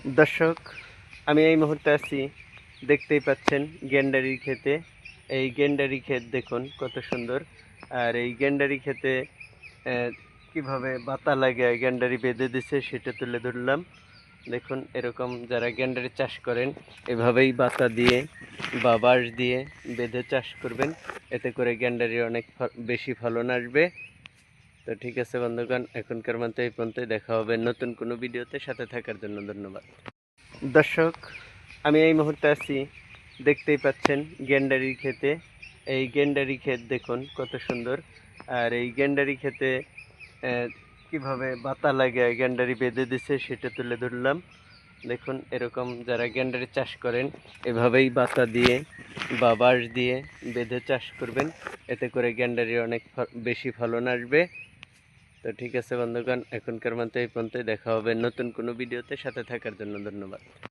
দর্শক, আমি এই মুহূর্তে আছি, দেখতেই পাচ্ছেন গেন্ডারির ক্ষেতে। এই গেন্ডারি ক্ষেত দেখুন কত সুন্দর। আর এই গেন্ডারি ক্ষেতে কিভাবে বাতা লাগে গেন্ডারি বেঁধে দিছে সেটা তুলে ধরলাম। দেখুন, এরকম যারা গেন্ডারি চাষ করেন এভাবেই বাতা দিয়ে বা বাঁশ দিয়ে বেঁধে চাষ করবেন, এতে করে গেন্ডারির অনেক বেশি ফলন আসবে। তো ঠিক আছে বন্ধুগণ, এখনকার মতো এই পর্যন্তই। দেখা হবে নতুন কোনো ভিডিওতে। সাথে থাকার জন্য ধন্যবাদ। দর্শক, আমি এই মুহূর্তে আছি, দেখতেই পাচ্ছেন গেন্ডারির ক্ষেতে। এই গেন্ডারি ক্ষেত দেখুন কত সুন্দর। আর এই গেন্ডারি ক্ষেতে কিভাবে বাতা লাগে গেন্ডারি বেঁধে দিছে সেটা তুলে ধরলাম। দেখুন, এরকম যারা গেন্ডারি চাষ করেন এভাবেই বাতা দিয়ে বা বাঁশ দিয়ে বেঁধে চাষ করবেন, এতে করে গেন্ডারির অনেক বেশি ফলন আসবে। তো ঠিক আছে বন্ধুগণ, এখনকার মতো এই পর্যন্তই। দেখা হবে নতুন কোনো ভিডিওতে। সাথে থাকার জন্য ধন্যবাদ।